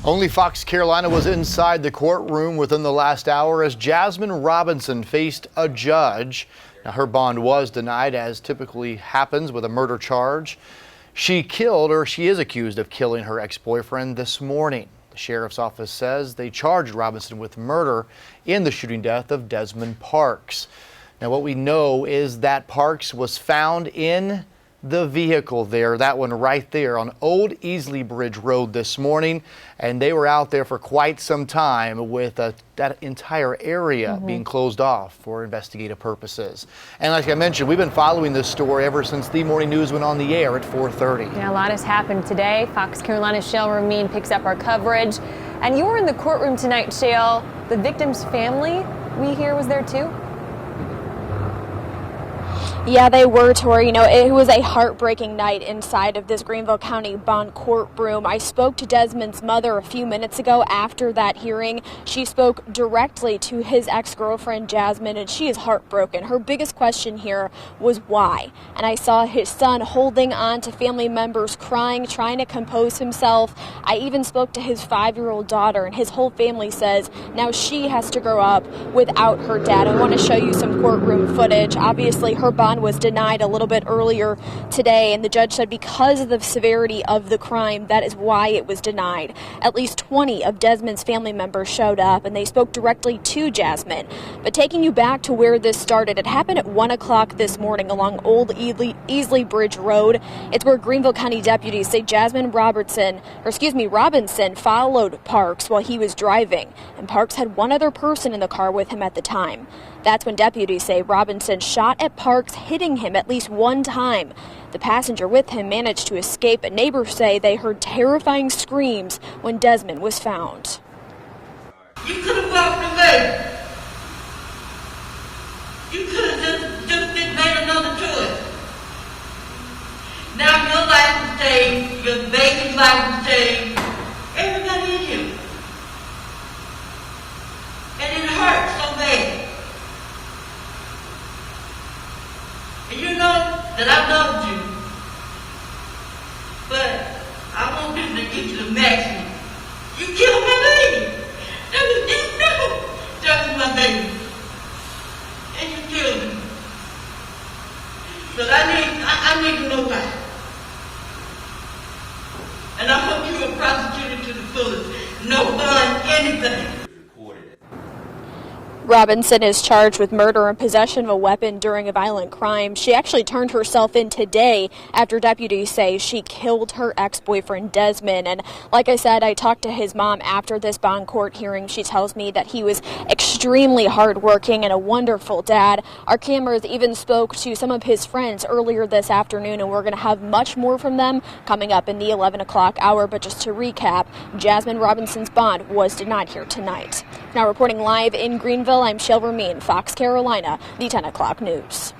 Only Fox Carolina was inside the courtroom within the last hour as Jasmine Robinson faced a judge. Now, her bond was denied, as typically happens with a murder charge. She is accused of killing her ex-boyfriend this morning. The sheriff's office says they charged Robinson with murder in the shooting death of Desmond Parks. Now, what we know is that Parks was found in the vehicle there, that one right there on Old Easley Bridge Road this morning, and they were out there for quite some time with that entire area being closed off for investigative purposes. And like I mentioned, we've been following this story ever since the morning news went on the air at 4:30. Yeah, a lot has happened today. Fox Carolina's Shale Remien picks up our coverage, and you were in the courtroom tonight, Shale. The victim's family, we hear, was there too? Yeah, they were, Tori. You know, it was a heartbreaking night inside of this Greenville County bond courtroom. I spoke to Desmond's mother a few minutes ago after that hearing. She spoke directly to his ex-girlfriend, Jasmine, and she is heartbroken. Her biggest question here was why. And I saw his son holding on to family members, crying, trying to compose himself. I even spoke to his 5-year-old daughter, and his whole family says now she has to grow up without her dad. I want to show you some courtroom footage. Obviously, her bond was denied a little bit earlier today, and the judge said because of the severity of the crime, that is why it was denied. At least 20 of Desmond's family members showed up, and they spoke directly to Jasmine. But taking you back to where this started, it happened at 1 o'clock this morning along Old Easley Bridge Road. It's where Greenville County deputies say Robinson followed Parks while he was driving, and Parks had one other person in the car with him at the time. That's when deputies say Robinson shot at Parks, hitting him at least one time. The passenger with him managed to escape, and neighbors say they heard terrifying screams when Desmond was found. You could have walked away. You could have just made another choice. Now your life is saved, your baby's life is saved, everybody in you. And it hurts so bad. And you know that I loved you, but I want you to get to the maximum. You killed my baby. That was my baby. And you killed him. But I need to know why. And I hope you are prosecuted to the fullest. No bond, anything. Robinson is charged with murder and possession of a weapon during a violent crime. She actually turned herself in today after deputies say she killed her ex-boyfriend Desmond. And like I said, I talked to his mom after this bond court hearing. She tells me that he was extremely hardworking and a wonderful dad. Our cameras even spoke to some of his friends earlier this afternoon, and we're going to have much more from them coming up in the 11 o'clock hour. But just to recap, Jasmine Robinson's bond was denied here tonight. Now reporting live in Greenville, I'm Shale Remien, Fox Carolina, the 10 o'clock news.